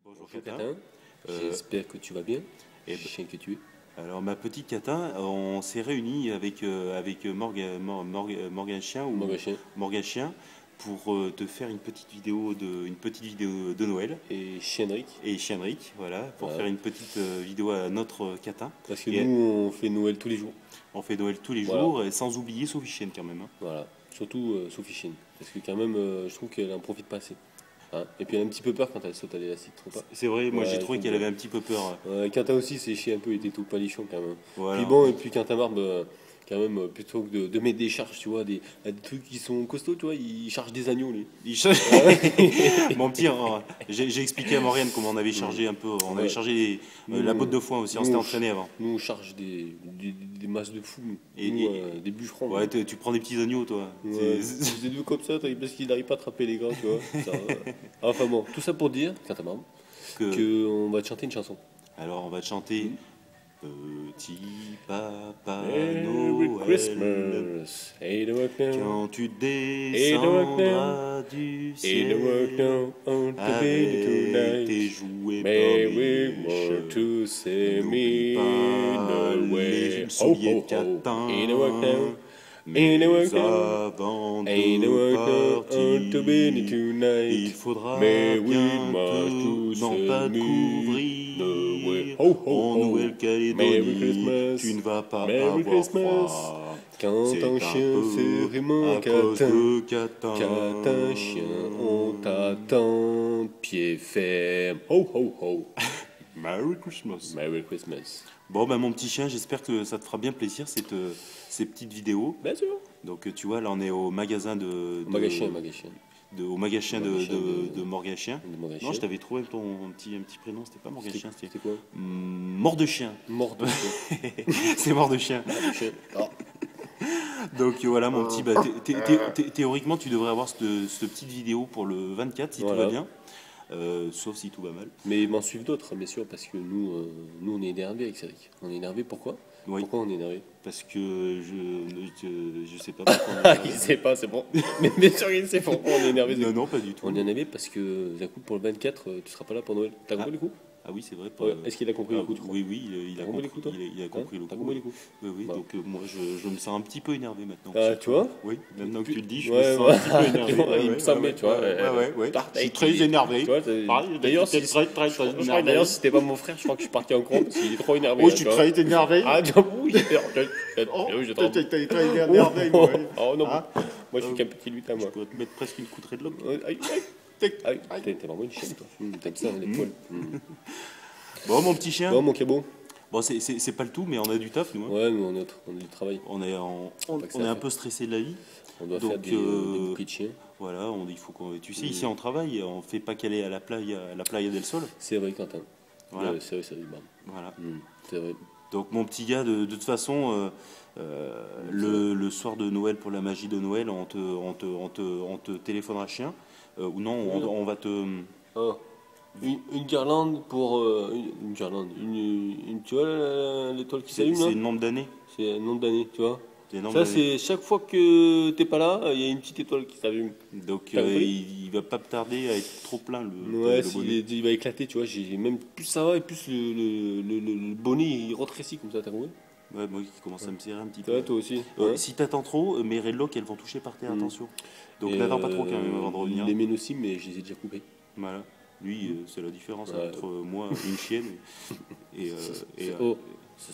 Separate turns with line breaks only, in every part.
Bonjour
Bonjour
Catin.
Catin, j'espère que tu vas bien,
Et
chien que tu es.
alors ma petite Catin, on s'est réunis avec Morgan Chien ou
Mon gars chien.
Morgan Chien pour te faire une petite vidéo de Noël
Et Chienric,
et Chienric, voilà, pour
voilà.
faire une petite vidéo à notre Catin.
Parce que
Et
nous on fait Noël tous les jours.
on fait Noël tous les
Voilà.
jours, et sans oublier Sophie Chienne quand même, hein.
Voilà, surtout Sophie Chienne. Parce que quand même je trouve qu'elle en profite pas assez. Hein. Et puis elle a un petit peu peur quand elle saute à l'élastique, trop pas.
C'est vrai, moi
Ouais,
j'ai trouvé
je
qu'elle
trouve
avait un petit peu peur.
Quentin aussi ses chiens un peu étaient tout palichons quand même.
Voilà.
Puis bon, et puis Quentin Marbre, quand même, plutôt que de mettre des charges, tu vois, des trucs qui sont costauds, tu vois, il charge des agneaux lui.
Mon petit, j'ai expliqué à Morgane comment on avait chargé un peu, on avait
Ouais.
chargé la botte de foin aussi, on
Nous,
s'était entraîné avant.
Nous on charge des masses de fous, nous.
Et-
Nous,
et-
des bûcherons.
Ouais, tu prends des petits agneaux toi.
Ouais,
C'est-
c'est deux comme ça, parce qu'il n'arrive pas à attraper les gars, tu vois. Ça, enfin bon, tout ça pour dire, Quentin Marbre, qu'on va te chanter une chanson.
Alors on va te chanter Petit Papa
Merry
Noël.
Christmas, ain't it work now?
Quand tu
Ain't it work
descendras du
Ain't it work
ciel
now on the
avec
baby
tes
tonight?
jouets
Merry
porriches,
more to say
n'oublie
me
pas
Noël.
les souliers de
Ho, ho, ho.
Catin.
Ain't it work now?
Mais
Ain't it work now?
avant
Ain't it work now
de
on the baby
partir,
tonight?
il faudra
Mais oui,
bien
moi,
que
tous
n'en pas
amis,
couvrir.
Noël. Ho, ho,
En
ho.
Nouvelle-Calédonie,
Merry Christmas.
tu ne vas pas
Merry
avoir
Christmas.
froid.
Quand
C'est
ton
un
chien
peu
fait vraiment
à cause
Catin.
de Catin.
Catin, chien, on t'attend, pied ferme. Ho, ho, ho.
Merry Christmas.
Merry Christmas.
Bon, ben mon petit chien, j'espère que ça te fera bien plaisir ces petites vidéos.
Bien sûr.
Donc tu vois, là on est au magasin
Magachien.
au magasin
Magachien
de Morgan Chien.
De Magachien.
Non, je t'avais trouvé un petit prénom, c'était pas Morgan Chien,
C'était quoi?
Mort de chien.
Mort de chien.
C'est mort de chien.
Mort de chien. Ah.
Donc voilà mon petit, bah, théoriquement tu devrais avoir cette petite vidéo pour le 24 si
Voilà.
tout va bien. Sauf si tout va mal.
Mais il m'en suivent d'autres, bien sûr, parce que nous on est énervés avec Cédric. On est énervés, pourquoi?
Oui.
Pourquoi on est énervé?
Parce que je sais pas pourquoi on est énervé.
Il sait pas, c'est bon. Mais bien sûr qu'il sait pourquoi on est énervé.
Non, non, pas du tout.
On est énervé parce que, d'un coup, pour le 24, tu seras pas là pour Noël. T'as compris le coup?
Ah oui, c'est vrai.
Ouais. Est-ce qu'il a compris le coup, tu crois?
Oui, oui, il a
T'as compris le
compris,
coup, toi?
il a compris
Hein?
le
T'as
coup.
compris le coup?
Oui, oui,
Bah.
donc moi je me sens un petit peu énervé maintenant.
Ah, tu vois?
Oui, maintenant que tu le dis, je
Ouais,
me sens un petit peu
ouais.
énervé.
Il me semblait, tu vois.
Ouais.
Tarte
Je suis
avec
très
qui-
énervé.
Tu vois, d'ailleurs, si,
très
je crois que
énervé.
d'ailleurs, si c'était pas mon frère, je crois que je suis parti en courant parce qu'il est trop énervé.
Oh,
là,
je suis
tu vois.
très énervé.
Ah, j'avoue, j'étais.
Oh,
Oui, j'étais.
t'es très énervé, moi.
Oh non,
Hein?
moi je suis qu'un petit lutin,
Je
moi.
pourrais te mettre presque une couterie de l'homme.
Aïe, aïe. T'es vraiment une chienne, toi. T'as dit ça à l'épaule.
Bon, mon petit chien.
Bon, mon cabot.
Bon, c'est pas le tout, mais on a du taf, nous. Hein.
Ouais, nous, on a du travail.
On est
Pas que ça
on est un
fait.
peu stressé de la vie.
On doit
Donc,
faire des bouquets de chiens.
Voilà, il faut qu'on. Tu sais, ici on travaille, on fait pas qu'aller à la playa del Sol.
C'est vrai, Quentin.
Voilà.
Ouais, c'est vrai, bon.
Voilà.
C'est vrai.
Donc mon petit gars, de toute façon, le soir de Noël pour la magie de Noël, on te téléphonera chien. Ou non, on va te.
Ah, une guirlande pour. Une guirlande. Tu vois l'étoile qui s'allume
C'est
là?
une nombre d'années.
C'est un nombre d'années, tu vois.
C'est un nombre
Ça,
d'années.
c'est chaque fois que t'es pas là, il y a une petite étoile qui s'allume.
Donc
T'as compris
il va pas tarder à être trop plein le
Ouais,
bonnet.
il va éclater, tu vois. Même plus ça va et plus le bonnet il rétrécit comme ça, t'as compris?
Ouais, moi qui commence à me serrer un petit
Tu vois,
peu.
toi aussi.
Si t'attends trop, mes redlocks elles vont toucher par terre, attention. Donc
Et,
n'attends pas trop quand même avant de revenir.
Les miennes aussi, mais je les ai déjà coupés.
Voilà. Lui, c'est la différence
Ouais.
entre moi, une chienne, et
Oh, ce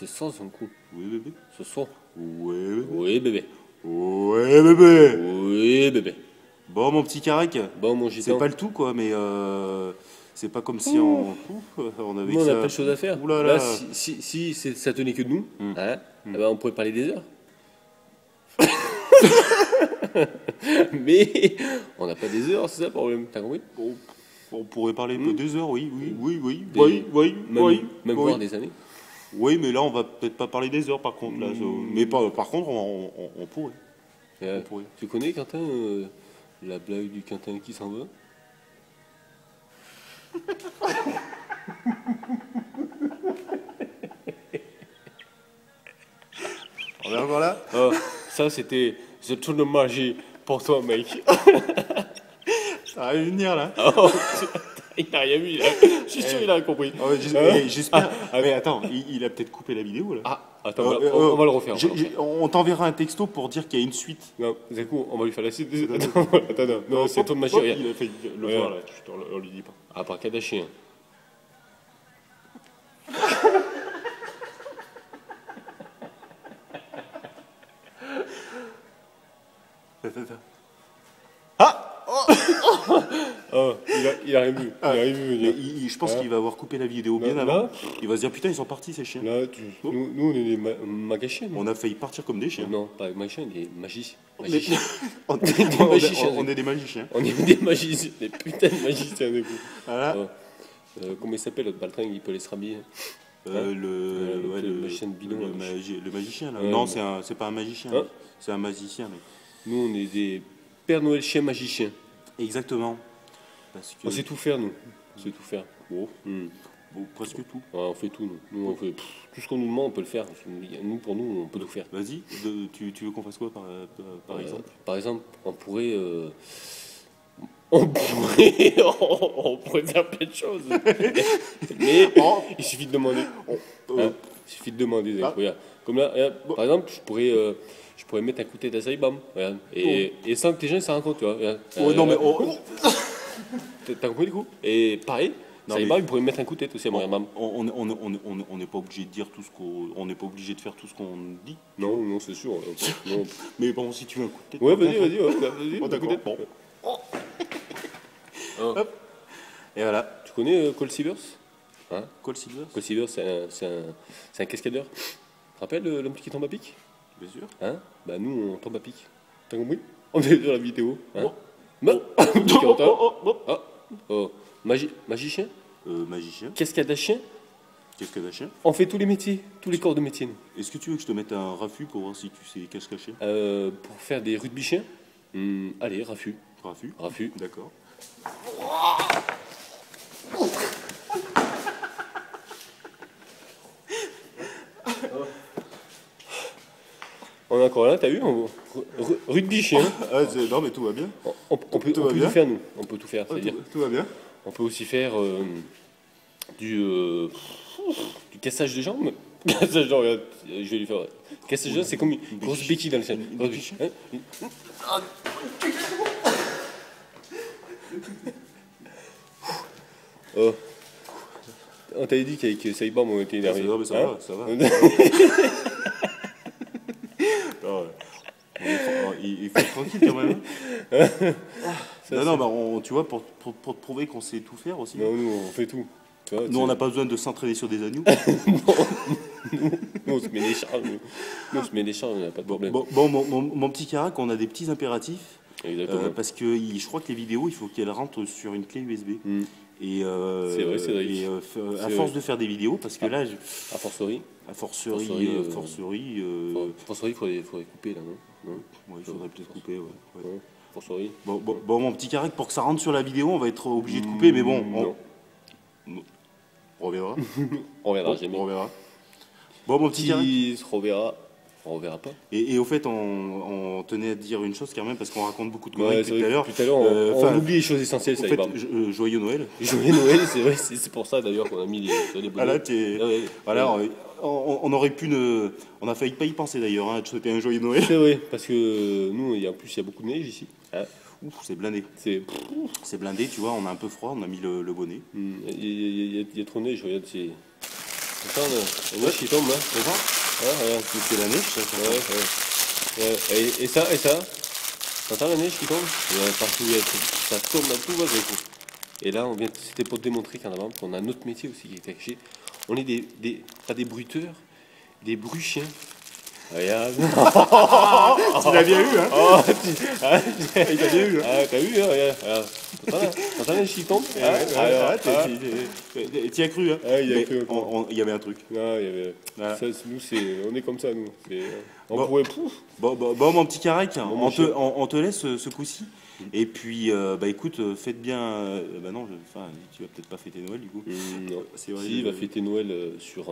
son son coup.
oui bébé.
Ce son.
Ouais bébé.
Oui, bébé.
Ouais bébé.
Oui, bébé.
Bon mon petit carrec,
Bon, mon
c'est
gitan.
pas le tout quoi, mais c'est pas comme si on avait
Nous, on
ça.
a plein de choses à faire.
Ouh là là.
Là, si ça tenait que de nous, hein, eh ben, on pourrait parler des heures. Mais on n'a pas des heures, c'est ça le problème. T'as compris?
On pourrait parler peu des heures, oui.
Même voir des années.
Oui, mais là on va peut-être pas parler des heures par contre là. Mais par contre on pourrait.
Ouais.
On pourrait.
Tu connais, Quentin, la blague du Quentin qui s'en va?
On est encore là.
Oh, ça, c'était The Tour de Magie pour toi, mec.
Ça va venir là.
Oh, Il n'a rien vu, je suis sûr qu'il a compris.
J'espère. Mais attends, il a peut-être coupé la vidéo là.
Ah, attends, on va le refaire.
On t'enverra un texto pour dire qu'il y a une suite.
Non, c'est cool, on va lui faire la suite. Attends, non, c'est toi de ma chérie.
Il a fait le voir là, on lui dit pas.
Ah, par Kardashian. Oh, il a rien vu. Il a rien vu venir.
Je pense qu'il va avoir coupé la vidéo bien avant. Il va se dire putain, ils sont partis ces chiens.
Là, nous, on est des magiciens.
On a failli partir comme des chiens.
Non, pas magiciens, des magiciens.
On est des magiciens.
On est des magiciens, des putains de magiciens du coup.
Voilà.
Comment il s'appelle l'autre baltringue, il peut aller se rhabiller.
Le
magicien de bidon.
Le magicien là.
Ouais,
Non, c'est pas un magicien.
Hein,
c'est un magicien. Mais...
Nous, on est des Père Noël chiens magiciens.
Exactement. Parce que...
On sait tout faire, nous. On sait tout faire.
Bon, presque tout.
Ouais, on fait tout, nous. On fait tout ce qu'on nous demande, on peut le faire. Nous, pour nous, on peut tout faire.
Vas-y, tu veux qu'on fasse quoi par exemple?
Par exemple, on pourrait on pourrait faire plein de choses. Mais il suffit de demander. Il suffit de demander. Regarde. Comme là, par exemple, je pourrais mettre un coup de tête à Saïbam. Et sans que les gens s'en rendent compte, tu vois.
Non, mais...
T'as compris du coup? Et pareil, Saïbam, il pourrait me mettre un coup de tête aussi à moi, maman.
On n'est pas obligé de dire tout ce qu'on... On n'est pas obligé de faire tout ce qu'on dit.
Non, c'est sûr. Non.
Mais bon, si tu veux un coup de tête...
Ouais, vas-y.
Oh, d'accord. Bon. Hop. Et voilà.
Tu connais Cole Sievers?
Cole Silver?
Cole Sievers, c'est un cascadeur. Tu te rappelles l'homme qui tombe à pic?
Bien sûr.
Bah nous, on tombe à pic. T'as compris? On est sur la vidéo. Magicien?
Magicien.
Cascadachien?
Cascadachien.
On fait tous les métiers, tous les corps de métier.
Est-ce que tu veux que je te mette un raffut pour voir si tu sais cache-cacher?
Pour faire des rugbychiens? Allez, raffut.
Raffut. D'accord.
On est encore là, t'as vu? Rugby chien.
Non, mais tout va bien.
On peut tout faire, nous. On peut tout faire. C'est-à-dire,
tout va bien.
on peut aussi faire du cassage de jambes. Cassage de jambes, regarde, je vais lui faire. Cassage de jambes, c'est comme une grosse béquille dans le chien. On t'avait dit qu'avec Saïbam, on était énervé.
Non, mais ça va. Il faut être tranquille quand même. Non, tu vois, pour te prouver qu'on sait tout faire aussi.
Non, nous, on fait tout.
Nous, on n'a pas besoin de s'entraîner sur des agneaux.
Nous, on se met les charges. Nous, on se met les charges, on n'a pas de problème.
Bon, mon petit carac, on a des petits impératifs.
Exactement.
Parce que je crois que les vidéos, il faut qu'elles rentrent sur une clé USB. Et,
c'est vrai.
Et à force de faire des vidéos, parce que là...
A fortiori,
il
faudrait couper là, non?
Ouais, il faudrait peut-être couper, ouais.
Fortiori.
Bon, mon petit carré, pour que ça rentre sur la vidéo, on va être obligé de couper, mais bon... On reviendra.
On reviendra jamais.
On reviendra. Bon, mon petit carré...
Qui se reverra. On reverra pas.
Et au fait, on tenait à dire une chose quand même, parce qu'on raconte beaucoup de conneries tout à l'heure.
Tout à l'heure, on oublie les choses essentielles, ça y va.
Joyeux Noël.
Joyeux Noël, c'est vrai, c'est pour ça d'ailleurs qu'on a mis les bonnets.
Voilà, on aurait pu on a failli pas y penser d'ailleurs, de souhaiter un joyeux Noël.
C'est vrai, parce que nous, en plus, il y a beaucoup de neige ici.
C'est blindé. C'est blindé, tu vois, on a un peu froid, on a mis le bonnet.
Il y a trop de neige, regarde, c'est... Attends, la neige qui tombe, là, c'est ça?
C'est la neige, ça.
Ouais. Et ça? T'entends la neige qui tombe? Partout, ça tombe dans tout va, et là, c'était pour te démontrer qu'en avant, qu'on a un autre métier aussi qui est caché. On est pas des bruiteurs, des bruchiens. Regarde.
Tu l'as bien eu, hein? Il t'a bien eu, hein?
T'as vu, hein? Regarde. T'entends la neige qui tombe?
Tu y as cru, hein? Il y avait un truc.
Non, il y avait...
Voilà.
Ça, nous, on est comme ça, nous. On pourrait...
Bon, mon petit Carac, on te laisse ce coup-ci. Et puis, écoute, faites bien. Non, tu vas peut-être pas fêter Noël du coup.
Non.
C'est vrai.
Si, il va fêter Noël sur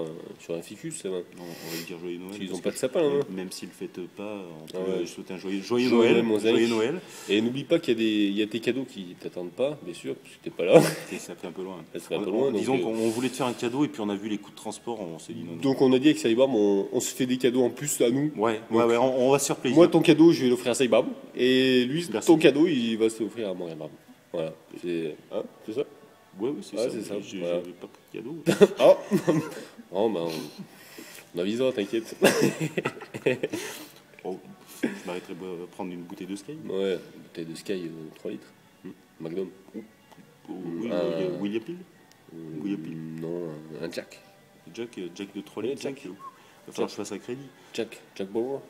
un ficus, ça va.
On va lui dire joyeux Noël.
Ils n'ont pas de sapin, hein.
Même s'il le fête pas, on peut lui souhaiter un joyeux
Noël.
Joyeux Noël.
Et n'oublie pas qu'il y a tes cadeaux qui t'attendent pas, bien sûr, parce que t'es pas là.
Ça fait un peu loin.
Ça fait un peu loin.
Disons qu'on voulait te faire un cadeau et puis on a vu les coûts de transport, on s'est dit non.
Donc on a dit avec Saïbam, on se fait des cadeaux en plus à nous.
Ouais, on va se faire plaisir.
Moi, ton cadeau, je vais l'offrir à Saïbam. Et lui,
Merci.
ton cadeau, il va s'offrir à Morgan Bam. Voilà. C'est ça.
Ouais, c'est
Ouais,
ça.
c'est ça.
J'avais
Voilà.
pas pris de cadeau.
Ah Oh, on avisera, t'inquiète.
Oh, je m'arrêterai de prendre une bouteille de Sky.
Ouais, bouteille de Sky, 3 litres. Magnum.
Oui, William Peel.
Non, un Jack.
Jack de 3 litres.
Jack.
Il va falloir que je fasse un crédit.
Jack Bauer.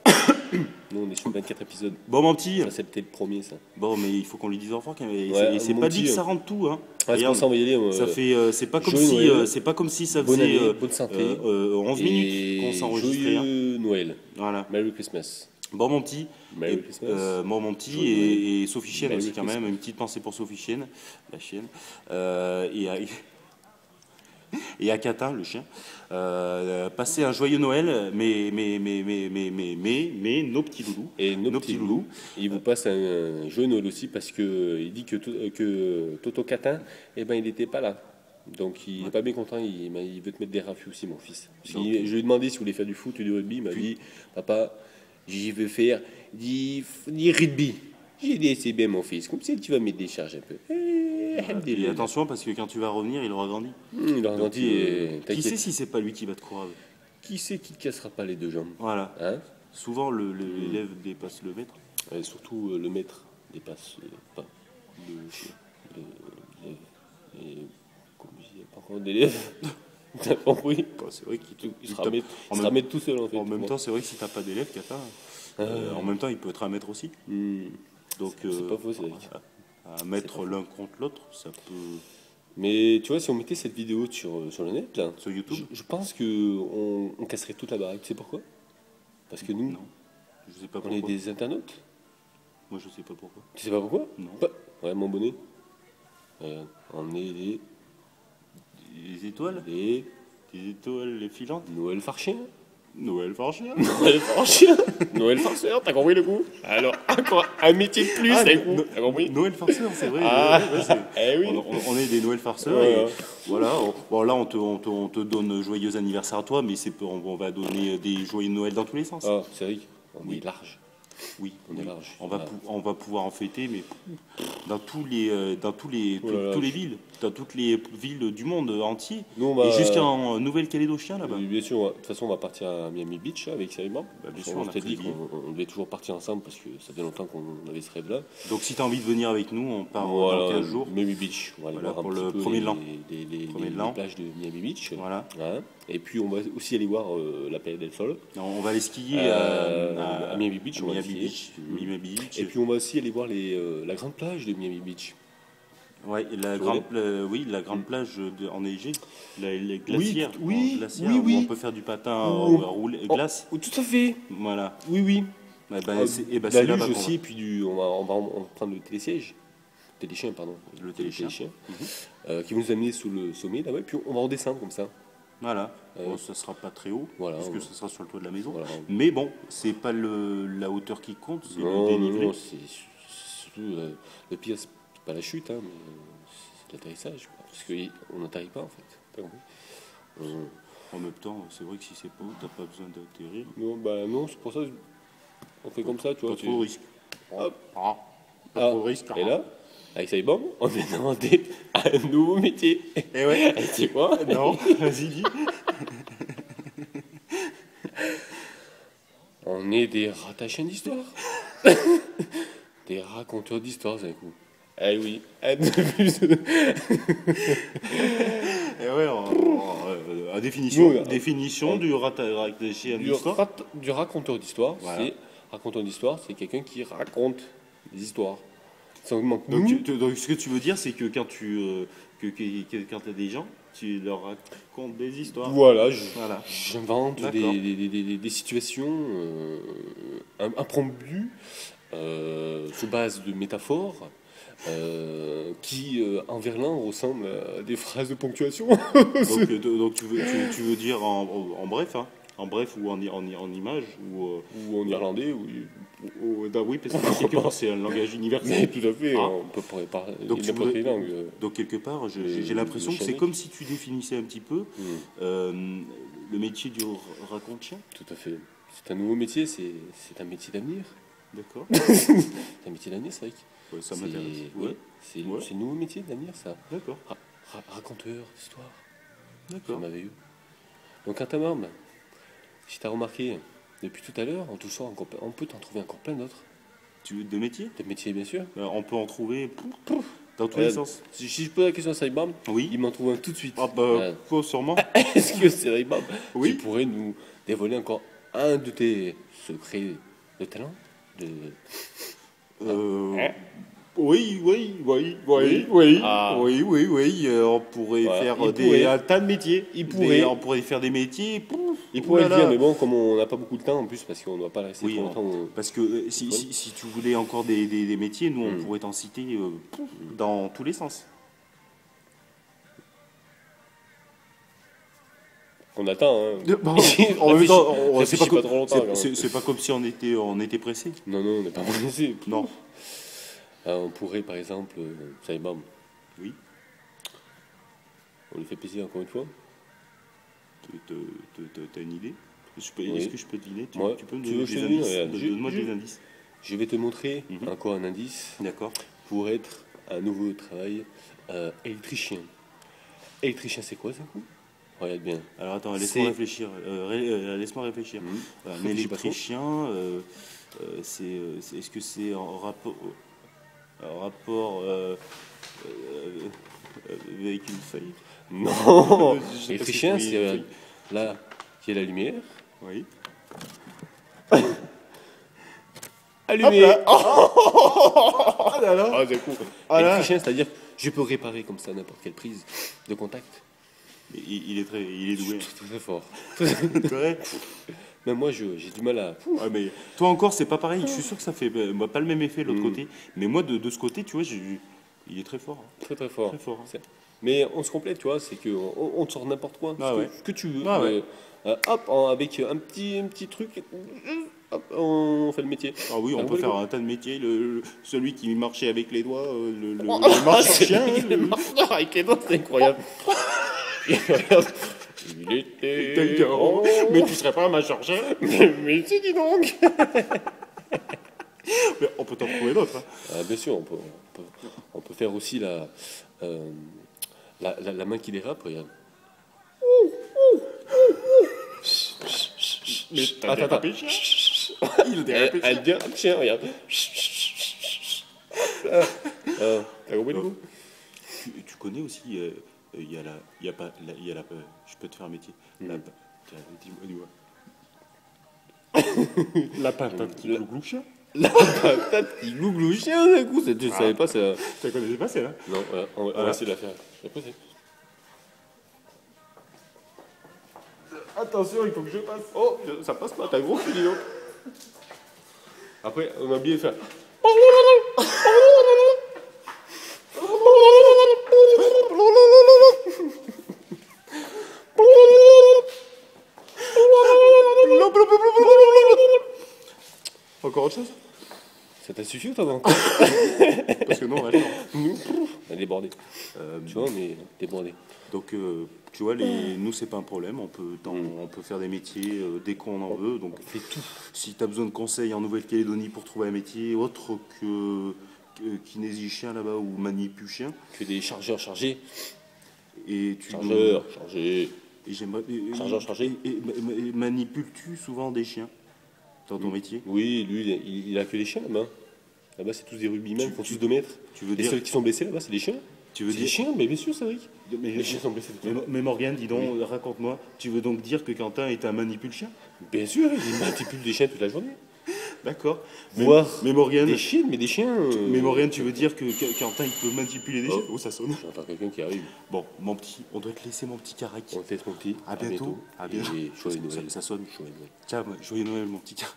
Nous, on est sur 24 épisodes.
Bon, mon petit.
Ça, c'est peut-être le premier, ça.
Bon, mais il faut qu'on lui dise au revoir quand même.
Ouais,
Et c'est
mon
pas
petit,
dit que ça rentre tout. Hein.
Ouais, c'est pour ça, on va y aller.
Ça fait, c'est pas comme
joyeux
si,
Noël.
ça
Bonne
faisait
année, bonne santé.
11 minutes qu'on
Et
s'enregistrait. Hein.
joyeux Noël.
Voilà.
Merry Christmas.
Bon, mon petit.
Merry Christmas.
Moi, mon petit,
Joyeux
et Sophie Chienne
Merry
aussi, quand même.
Christmas.
Une petite pensée pour Sophie Chienne, la chienne. Et à Catin, le chien. Passer un joyeux Noël, mais nos petits loulous.
Et nos petits loulous. Il vous passe un joyeux Noël aussi parce que il dit que Toto Catin, il n'était pas là. Donc il n'est pas bien content, il veut te mettre des raffus aussi, mon fils. Je lui ai demandé s'il voulait faire du foot ou du rugby, il m'a dit, papa, j'y veux faire du rugby. J'ai dit, c'est bien mon fils, comme ça tu vas me décharger un peu.
Et attention, parce que quand tu vas revenir, il aura grandi.
Il a grandi et
Qui
t'inquiète.
sait si c'est pas lui qui va te croire?
Qui c'est qui te cassera pas les deux jambes?
Voilà.
Hein?
Souvent, l'élève dépasse le maître.
Et surtout, le maître dépasse pas et comme il n'y a pas encore d'élèves, t'as compris?
C'est vrai qu'il
Il se ramène tout seul en fait.
En même temps, c'est vrai que si t'as pas d'élève, Catin, en même temps, il peut être un maître aussi. Donc,
c'est pas faux, c'est vrai.
à mettre l'un contre l'autre, ça peut.
Mais tu vois, si on mettait cette vidéo sur le net, là,
Sur YouTube?
je pense qu'on casserait toute la baraque. Tu sais pourquoi? Parce que nous,
Non. Je sais pas
on
pourquoi.
est des internautes.
Moi, je sais pas pourquoi.
Tu sais pas pourquoi?
Non.
Ouais, mon bonnet. On est
Les étoiles?
des
Les étoiles, les filantes?
Noël farchien.
Noël farchien?
Noël farchien. Noël farceur, t'as compris le coup? Alors, encore un métier de plus, d'un coup. T'as compris?
Noël farceur, c'est vrai.
Oui.
On est des Noël farceurs.
Ouais.
Et voilà. Bon, là, on te donne joyeux anniversaire à toi, mais on va donner des joyeux Noël dans tous les sens.
Ah, c'est vrai. On est large.
Oui,
On est large.
on va pouvoir en fêter, mais dans tous les villes, dans toutes les villes du monde entier,
Nous, on va-
et jusqu'en Nouvelle-Calédonie là-bas.
Bien sûr, de toute façon, on va partir à Miami Beach avec Saïma.
Bien sûr,
On
on a
s'était
pris
dit
le billet.
qu'on devait toujours partir ensemble parce que ça fait longtemps qu'on avait ce rêve-là.
Donc si tu as envie de venir avec nous, on part
Voilà,
dans 15 jours.
Miami Beach. On va aller
Voilà,
voir
pour
un
le
petit peu
premier de l'an.
les plages de Miami Beach.
Voilà.
Hein. Et puis, on va aussi aller voir la Playa del Sol.
On va aller skier
à Miami Beach. on va
Miami
skier.
Beach. Miami Beach.
Et puis, on va aussi aller voir la grande plage de Miami Beach.
Ouais, la grande plage enneigée, les glacières,
oui,
glacières,
oui, oui.
où on peut faire du patin
Oh.
roulé, glace.
Oh, tout à fait.
Voilà.
Oui.
Ouais,
La
c'est là-bas
luge
qu'on
aussi, et puis on va prendre le télésiège. Téléchien, pardon.
Le téléchien.
Qui va nous amener sous le sommet là-bas, et puis on va redescendre comme ça.
Voilà. Bon, ça sera pas très haut,
Voilà,
puisque ça sera sur le toit de la maison.
Voilà.
Mais bon, c'est pas la hauteur qui compte, c'est le dénivelé.
Non, c'est surtout le pire, c'est pas la chute, hein, mais c'est l'atterrissage, quoi. Parce qu'on n'atterrit pas en fait. T'as compris?
En même temps, c'est vrai que si c'est pas haut, t'as pas besoin d'atterrir.
Non, c'est pour ça on fait comme ça, tu vois.
Pas trop de risque.
Hop.
Pas trop de risque.
Et là, avec Saïbom, on a demandé un nouveau métier.
Et ouais.
Et tu sais quoi?
Non, vas-y, dis.
On est des rattachants d'histoire. Des raconteurs d'histoire, c'est un coup. Eh oui, un de plus.
Et ouais, en définition,
Nous,
définition du rattaché à l'histoire.
Du raconteur d'histoire,
Voilà.
raconteur d'histoire, c'est quelqu'un qui raconte des histoires.
Donc, ce que tu veux dire, c'est que quand quand t'as des gens, tu leur racontes des histoires.
Voilà,
Voilà.
j'invente
D'accord.
des situations impromptues se base de métaphores qui, en verlan, ressemblent à des phrases de ponctuation.
Donc tu veux dire en bref, hein, en bref ou en image
Ou en irlandais,
oui, parce que quelque part c'est un langage
mais
universel.
tout à fait,
Ah.
on peut parler
Donc tu
n'importe
voudrais-
quelle langue.
Donc quelque part,
Et
j'ai l'impression
le
que c'est
chamique.
comme si tu définissais un petit peu
Mm,
euh, le métier du raconte-chien.
tout à fait. C'est un nouveau métier, c'est un métier d'avenir.
D'accord.
C'est un métier d'avenir, c'est vrai.
Ouais, ça
C'est-
m'intéresse.
ouais,
Ouais.
c'est
Ouais.
c'est un nouveau métier d'avenir, ça.
D'accord.
Raconteur d'histoire.
D'accord.
Ça m'avait eu. Donc, un tamam, si tu as remarqué, depuis tout à l'heure, on peut t'en trouver encore plein d'autres.
Tu veux de métiers?
Des métiers, bien sûr.
On peut en trouver dans tous les sens.
Si je pose la question à Saïbam,
Oui.
il m'en trouve un tout de suite.
Ah bah, quoi, sûrement.
Est-ce que c'est Saïbam
Oui.
qui pourrait nous dévoiler encore un de tes secrets de talent de...
Euh, oui.
Ah.
Oui. On pourrait
Voilà,
faire
il pourrait.
un tas de métiers.
Il pourrait.
On pourrait faire des métiers.
Il pourrait le
Oulala.
dire, mais bon, comme on n'a pas beaucoup de temps en plus, parce qu'on ne doit pas rester
Oui,
trop longtemps.
parce que si tu voulais encore des métiers, nous, on pourrait t'en citer dans tous les sens.
On attend, hein.
En même temps,
Réfléchis pas trop longtemps, quand même.
c'est pas comme si on était pressé.
Non, on n'est pas pressé.
Non.
On pourrait, par exemple, Saïbam,
Oui.
on lui fait plaisir encore une fois.
T'as une idée?
Oui.
Est-ce que je peux deviner?
Moi,
Tu peux me
tu
donner
veux que je
des
te devine?
indices?
Regarde,
Donne-moi des indices.
Je vais te montrer
Mhm.
encore un indice
D'accord.
pour être un nouveau travail électricien. Électricien, c'est quoi ça? Regarde bien.
Alors attends,
C'est-
laisse-moi réfléchir. Laisse-moi réfléchir.
Mhm.
Un
Réfléchis pas trop.
électricien, est-ce que c'est en rapport avec une feuille?
Non.
Je sais pas si
Électricien,
c'est
c'est
une feuille.
là, il y a la lumière.
Oui.
Allumé.
Ah là là.
Ah, c'est cool.
Ah là.
Électricien, c'est-à-dire je peux réparer comme ça n'importe quelle prise de contact.
Il est doué.
Très, très fort.
Ouais.
Même moi, j'ai du mal à.
Ah, mais toi encore, c'est pas pareil. Je suis sûr que ça fait pas le même effet de l'autre
Mm.
côté. Mais moi, de ce côté, tu vois, il est très fort. Hein.
Très, très fort.
Très fort. Hein.
Mais on se complète, tu vois, c'est qu'on te sort n'importe quoi.
Ah ouais.
Ce que tu veux.
Ah ouais.
Hop, avec un petit truc, hop, on fait le métier.
Ah oui, on
Ah,
peut
oui,
faire
oui.
un tas de métiers. Celui qui marchait avec les doigts, le
Oh,
marcheur-chien.
le marcheur avec les doigts, c'est incroyable. Il était. Oh,
Mais tu serais pas un marcheur-chien?
mais si, dis donc.
Mais on peut t'en trouver d'autres. Hein.
Ah, bien sûr, on peut faire aussi la main qui dérape, regarde.
Mais
Attends.
tapé le chien. Il a dérapé le chien.
Elle dérape, tiens, regarde. T'as compris le coup?
Tu connais aussi, il y a je peux te faire un métier. Tiens, dis-moi. La patate qui glouglou chien.
La patate qui glouglou chien, d'un coup, tu savais pas ça.
Tu la connaissais pas celle-là?
Non, voilà, on va essayer de la faire. Après,
Attention, il faut que je passe.
oh, ça passe pas, t'as gros cul, dis donc. Après, on a bien fait.
Encore autre chose?
Ça t'a suffi ou t'en as encore?
Parce que non, attends.
On est débordé. Tu vois, on est débordé.
Donc, tu vois, nous, c'est pas un problème. On peut faire des métiers dès qu'on en veut. Donc,
On fait tout.
si tu as besoin de conseils en Nouvelle-Calédonie pour trouver un métier autre que kinésicien là-bas ou manipulchien,
Que des chargeurs chargés.
et tu
Chargeurs chargés.
et j'aimerais
Chargeur chargé.
et manipules-tu souvent des chiens dans ton métier?
Oui, lui, il a que des chiens là-bas. Là-bas, c'est tous des rugbymen, ils font tous 2 mètres.
Tu veux
Et
dire
ceux qui sont blessés là-bas, c'est des chiens.
tu veux
C'est des
dire
chiens, mais bien sûr, c'est vrai.
mais,
Les chiens sont blessés.
mais Morgane, dis donc, raconte-moi. Tu veux donc dire que Quentin est un manipule-chien?
Bien sûr, il manipule des chiens toute la journée.
D'accord.
Voir
Mais Morgane,
des chiens, mais des chiens.
mais Morgane, tu veux dire que Quentin il peut manipuler des chiens? Oh, ça sonne.
J'entends quelqu'un qui arrive.
Bon, mon petit, on doit te laisser, mon petit carac.
On te laisse, mon petit.
À bientôt. À bientôt.
Et joyeux Noël.
Ça sonne.
Joyeux Noël.
Tiens, joyeux Noël, mon petit carac.